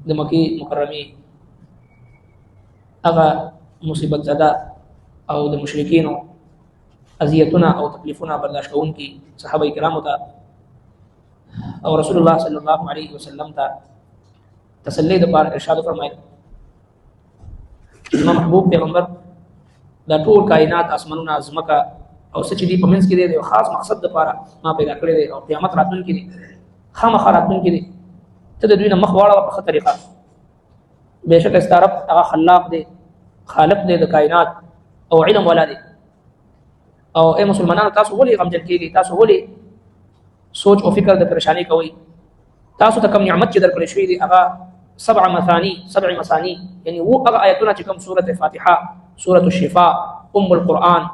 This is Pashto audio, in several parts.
د مکې مکرمې هغه مصیبت زده او د مشرکینو اذیتونه او تکلیفونه برداشت کوونکي صحابه کرامو ته او رسول الله صلی الله علیه وسلم ته تسلی د پاره ارشاد فرمایي چې محبوب پیغمبر دا ټول کائنات اسمانونه ازمکه او سچ دي په منځ کې دی یو خاص مقصد د پاره ما پیدا کړی دی او قیامت راتلونکي دي خامخا راتلونکي دي ته د دوی نه مخ واړه په ښه طریقه بېشکه استعرب هغه خلاق دی خالق دی د کائنات او علم والا دی او اے مسلمانانو تاسو ولې غمجن کېږئ تاسو ولې سوچ او فکر د پریشانی کوي تاسو ته کوم نعمت چې درکړل شوی دی هغه سبع مثانی یعنی وو هغه آیتونه چې کوم سورۃ فاتحه سورۃ الشفاء القرآن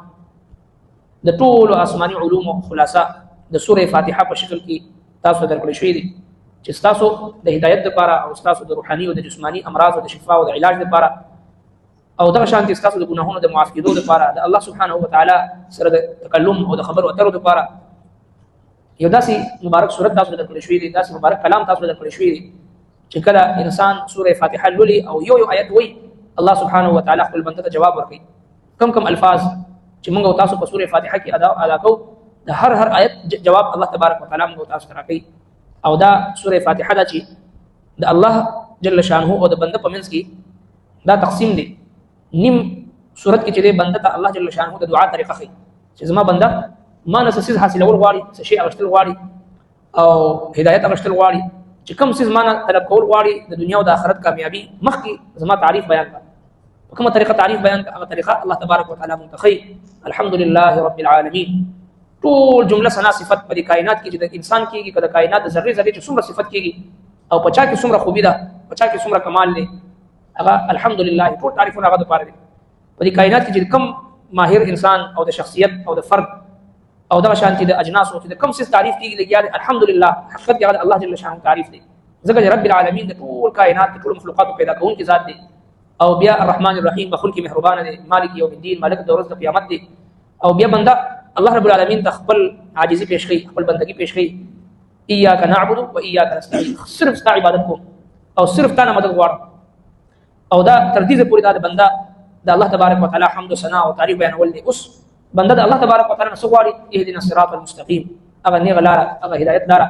د ټول آسماني علوم خلاصه د سورې فاتحه په شکل کې تاسو درکړل شوی دی چې تاسو د هدایت لپاره او تاسو د روحاني او د جسماني امراض او د شفا او د علاج لپاره او دغه شان دي تاسو د ګناهونو د معاف کېدو لپاره د الله سبحانه و تعالی سره د تکلم او د خبرو اترو لپاره یو داسې مبارک سورۃ تاسو درکړل شوی دی داسې مبارک کلام تاسو درکړل شوی دی چې کله انسان سورې فاتحه لولي او یو آیت وایي الله سبحانه و تعالی خپل بنده ته جواب ورکوي کم الفاظ چې موږ تاسو په سورې فاتحه کې ادا کوو د هر آیت جواب الله تبارک و تعالی موږ تاسو ته راکوي او دا سورې فاتحه دا چې د الله جل شانه او د بنده په منځ کې دا تقسیم دی نیم صورت کې چې بنده ته الله جل شانه د دعا طریقه خي چې زما بنده ما نه څه حاصلول غواړي څه شي اغشتل غواړي او هدایت اغشتل غواړي چې کوم څه ما نه طلب کول غواړي د دنیا او د آخرت کامیابی مخکې زما تعریف بیان کړه په کومه طریقه تعریف بیان کړه هغه طریقه الله تبارک وتعالى منتخي الحمدلله رب العالمین ټول جمله ثنا صفت په کائنات کې چې د انسان کېږي کله کائنات د ذره ذره چې څومره صفت کېږي او پچا کې څومره خوبي ده پچا کې څومره کمال دی هغه الحمدلله ټول تعریفونه هغه د پاره دي په کائنات کې چې کم ماهر انسان او د شخصیت او د فرد او دغه شانتي د اجناس او د کم څه تعریف کېږي لګیا الحمدلله حقیقت هغه الله جل شانه تعریف دی ځکه رب العالمین د ټول کائنات ټول مخلوقات پیدا کوونکی ذات دی او بیا الرحمن الرحیم بخون کې مهربان دی مالک یوم الدین مالک د ورځې د قیامت دی او بیا بنده الله رب العالمین ته خپل عاجزی پیش کړي خپل بندگی پیش کړي ایاک نعبد و ایاک نستعین صرف ستا عبادت کوم او صرف تا نه مدد غواړم او دا تر دې پورې دا بنده د الله تبارک وتعالى حمد و ثنا او تعریف بیانول دي اوس بنده د الله تبارک وتعالى نه سغواړي اهدنا الصراط المستقیم هغه نه غلاره هغه هدایت لاره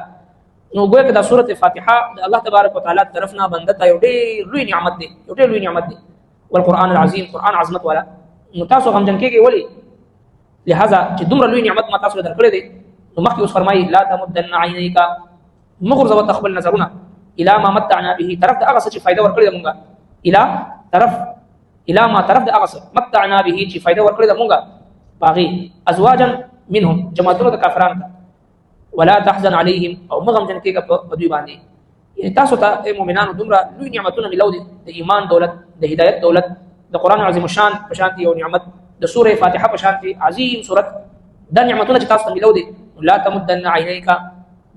نو ګویا کې د سورۃ فاتحه د الله تبارک وتعالى طرف نه بنده ته یو ډېر لوی نعمت دی یو ډېر لوی نعمت دی والقران العظیم قران عظمت والا نو تاسو هم جن کېږي ولی لہذا چې دومره لوی نعمت ما تاسو درکړې دي نو مخکې اوس فرمایي لا تمدن عینیک مغرض تخبل نظرنا الى ما متعنا به طرف د هغه څه فائدہ ورکړي مونږه الى ما طرف د هغه څه متعنا به چې فائدہ ورکړي مونږه باغي ازواجا منهم جماعتونو د کافرانو ولا تحزن عليهم او مغم جن کېږي په دوی باندې یعنی تاسو ته مؤمنانو دومره لوی نعمتونه ملو دي د ایمان دولت د هدایت دولت د قران عظیم الشان په شان یو نعمت د سوره فاتحه په شان عظیم سورت د نعمتونه چې تاسو ته ملو دي لا تمدن عینیک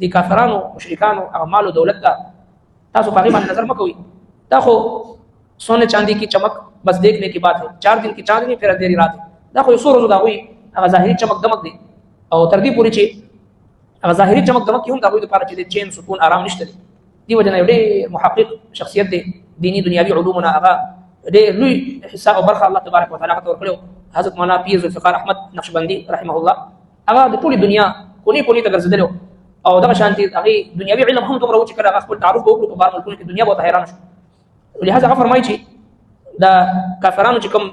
دي کافرانو مشرکانو اعمال او دولت تاسو په غیبت نظر مکوئ دا خو सोने चांदी की चमक बस देखने की बात है 4 दिन की चांदनी फिर अंधेरी रात है دا خو سور زدا وي هغه ظاهري چمک دمک دي او تر دې پوری چې هغه ظاهري چمک دمک هم دا وي د پاره چې د چین سکون آرام نشته دی وجنه یو ډېر محقق شخصیت دی دینی دنیوي علومنا هغه ډېر لوی حصہ او برخه الله تبارک وتعالى ته ورکړو حضرت مولانا پیر ذوالفقار احمد نقشبندی رحمه الله هغه د ټولي دنیا کونی ته ګرځیدلو او دا شانتي هغه دنیوي علم هم دومره و چې کله خپل تعارف وکړو په بار ملکونو کې دنیا به حیران شو لہذا هغه فرمایي چې دا کافرانو چې کوم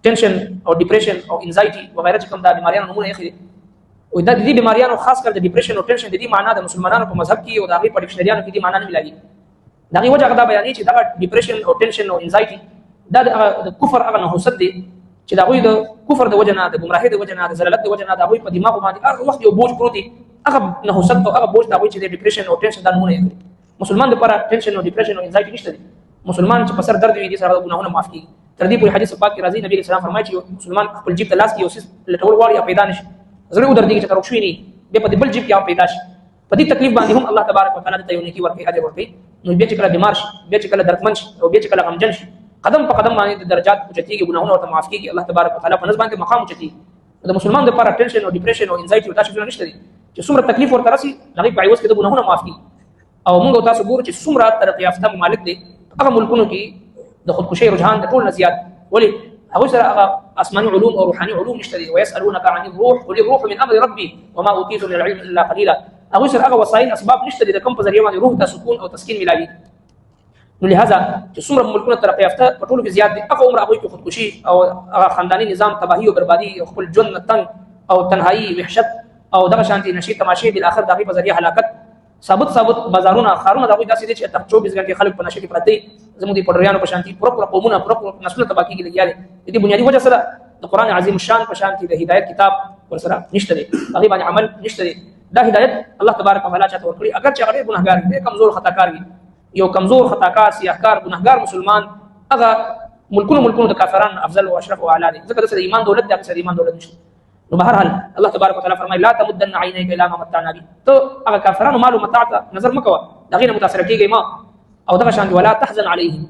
ټینشن او ډیپریشن او انزایټي وغیرہ چې کوم دا بیماریانو نمونه یې خېږي او دا د دې بیماریانو خاص کر د ډیپریشن او ټینشن د دې معنی د مسلمانانو په مذهب کې او د هغه په ډکشنریانو کې دې معنی نه ملایي دا غي وجه دا بیانې چې دا ډیپریشن او ټینشن او انزایټي دا د کفر هغه نحوست دی چې دا غوي د کفر د وجه نه د گمراهۍ د وجه نه د زلالت د وجه نه دا غوي په دماغ باندې هر وخت یو بوج پروت دی هغه نحوست او هغه بوج دا غوي چې د ډیپریشن او ټینشن د نمونه یې مسلمان لپاره ټینشن او ډیپریشن او انزایټي نشته مسلمان چې په سر درد وي دي سره ګناهونه معاف کیږي تر دې پورې حدیث پاک کې راځي نبی صلی الله علیه وسلم فرمایي چې مسلمان خپل جیب ته لاس کې اوسې لټول غواړي یا پیدا نشي زړه ودر دي چې تر وښوي نه به په دې بل جیب کې پیدا شي په دې تکلیف باندې هم الله تبارک وتعالى ته یو نیکی ورکړي اجر ورکړي نو به چې کله بیمار شي به چې کله درکمن شي او به چې کله غمجن شي قدم په قدم باندې درجات اوچتيږي ګناهونه ورته معاف کیږي الله تبارک وتعالى په نسبت باندې مقام اوچتي د مسلمان لپاره ټینشن او ډیپریشن او انزایټي او تاسو نشته دي چې څومره تکلیف ورته راسي هغه په عوض کې د ګناهونه معاف کیږي او موږ تاسو ګورو چې څومره ترقی یافته ممالک دي هغه ملکونو کې د خودکشي رجحان د ټول نه زیات ولې هغوی سره هغه آسماني علوم او روحاني علوم نشته دي. ويسألونك عن الروح قل الروح من امر ربي وما اوتيتم من العلم الا قليلا. هغوی سره هغه وسایل اسباب نشته دي د کوم په ذریعه باندې روح ته سکون او تسکین ملاوي. نو لہذا چې څومره ملکونه ترقی یافته په ټولو کې زیات دي هغه عمر هغوی کې خودکشي او هغه خانداني نظام تباهي او بربادي او خپل ژوند تنګ او تنهایی وحشت او دغه شانتي نشي تماشې د اخر دغه په ذریعه هلاکت ثابت بازارونه خارونه دغه داسې دي چې 24 غنټې خلک په نشه کې پراته دي. زموږ د پډریانو په شانتي پوره قومونه پوره نسلونه تباہ کېږي لګیاله. دې بنیادی وجه سره د قران عظیم شان په شانتي د هدایت کتاب ورسره نشته دي هغه باندې عمل نشته دي. دا هدایت الله تبارک وتعالى چاته ورکړي اگر چې هغه ګناهګار دي کمزور خطاکار وي یو کمزور خطاکار سیاهکار ګناهګار مسلمان هغه ملکونو د کافرانو افضل او اشرف او اعلی دي ځکه د ایمان دولت د اکثر ایمان دولت نشته. نو بهرحال الله تبارک وتعالى فرمایي لا تمدن عينيك الى ما متعنا به. ته هغه کافرانو مال او متاع ته نظر مکوه دغه نه متاثر کیږي ما او دغه شان ولا تحزن عليهم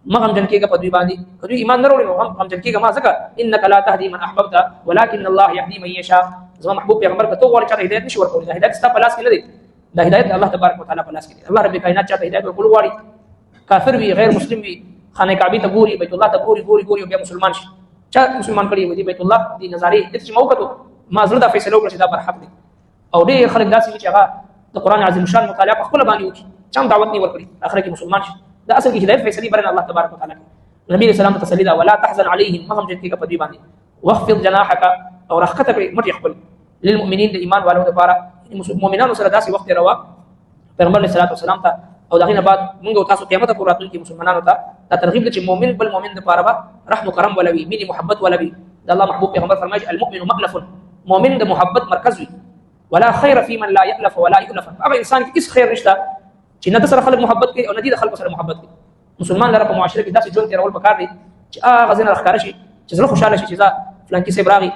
ما غم جن کېږي په دوی باندې په دوی ایمان نه وروړي نو غم جن کېږي ما ځکه انك لا تهدي من احببت ولكن الله يهدي من يشاء. زما محبوب پیغمبر ته غواړي چې هدایت نشي ورکوي دا هدایت ستا په لاس کې نه دی دا هدایت الله تبارک وتعالى په لاس کې دی. الله رب کائنات چاته هدایت ورکول غواړي کافر وي غیر مسلم وي خانه کعبه ته ګوري بیت الله ته ګوري بیا مسلمان شي چا مسلمان کړي وي بیت الله دی نظاری د چې موقته ما زړه دا فیصله وکړه چې دا برحق دي او ډېر خلک داسې چې هغه د قران عظیم شان مطالعه په خپل باندې وکړي چا دعوت نه ورکړي اخر کې مسلمان شي. دا اصل کې هدایت فیصله برن الله تبارک وتعالى. نبی رسول الله تسلی دا ولا تحزن عليهم مهم جن کې په دې باندې واخفض جناحك او رخته په مټ خپل للمؤمنین د ایمان والو لپاره مؤمنانو سره داسې وخت روا پیغمبر صلی الله علیه وسلم ته او دغه نه بعد موږ تاسو قیامت پورې راتلونکي مسلمانانو ته دا ترغیب دي چې مؤمن بل مؤمن لپاره رحم کرم ولوي مینه محبت ولوي. د الله محبوب پیغمبر فرمایي المؤمن مألف مؤمن د محبت مرکز وي ولا خير في من لا يألف ولا يؤلف. هغه انسان کې هیڅ خیر نشته چې نه سره خلک محبت کوي او نه دي د خلکو سره محبت کوي. مسلمان لپاره په معاشره کې داسې ژوند تیرول پکار دي چې هغه ځنه راخاره شي چې زړه خوشاله شي چې ځا فلان کې سیب راغی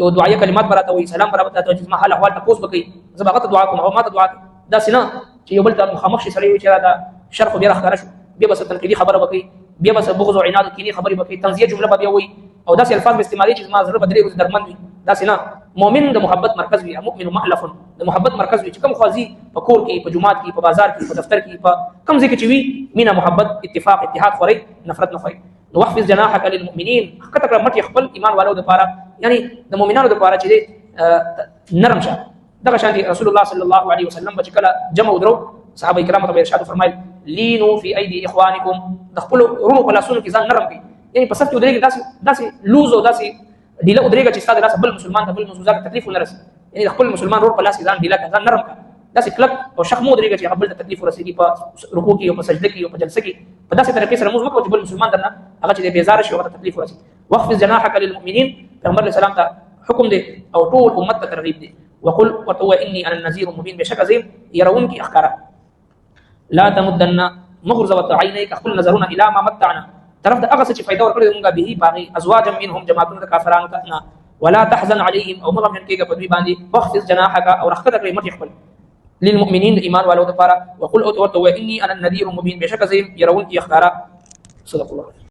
یو دعایه کلمات براته وي سلام براته ته چې ما حال احوال تاسو بکې زبغه دعا کوم او ما ته دعا دا سينه چې یو بل ته مخامخ شي سره وي چې دا شرف بیا راخاره شو بیا بس تنقیدی خبره وکي بیا بس بغض او عناد کینی خبره وکي تنزیه جمله بیا وي او داسې الفاظ به استعمالي چې ما زړه بدري درمن وي دا سينه مؤمن د محبت مرکز وي مؤمن مألف د محبت مرکز وي چې کوم خوازي په کور کې په جماعت کې په بازار کې په دفتر کې په کوم ځای کې چې وي مینا محبت اتفاق اتحاد خوري نفرت نه خوري. نو واحفظ جناحك للمؤمنين کته مټ خپل ایمان والو لپاره یعنی د مؤمنانو لپاره چې نرم شه. دغه شان رسول الله صلی الله علیه وسلم چې کله جمع ودرو صحابه کرام ته ارشاد فرمایل لینو فی ایدی اخوانکم د خپل ورونو په لاسونو کې ځان نرم کړئ یعنی په سخت ودرېږي داسې لوز او داسې ډیله ودرېږي چې ستاسو لاس بل مسلمان ته بل مسلمان تکلیف نه رسي یعنی د خپل مسلمان ورور په لاس کې ځان ډیله ځان نرم کړئ داسې کلک او شخ مو ودرېږي چې بل ته تکلیف ورسېږي په رکوع کې او په سجده کې او په جلسه کې په داسې طریقې سره موږ وکړو چې بل مسلمان درنه هغه چې بیزار شي او ته تکلیف ورسي. واخفض جناحك للمؤمنين پیغمبر علیه السلام ته حکم دی او ټول امت ته ترغیب دی. وقل وتو اني انا النذير المبين بشك عظيم يرون کی اخکارا لا تمدن مغرز وتعينيك خپل نظرونه الى ما متعنا طرف د هغه څه چې فائدہ ورکړي موږ به باغي ازواج منهم جماعتون د کافرانو ته ولا تحزن عليهم او مغم کېږي په دوی باندې واخفض جناحك او رخته کړي مټ خپل للمؤمنين الايمان والو لپاره وقل وتو اني انا النذير المبين بشك عظيم يرون کی اخکارا. صدق الله.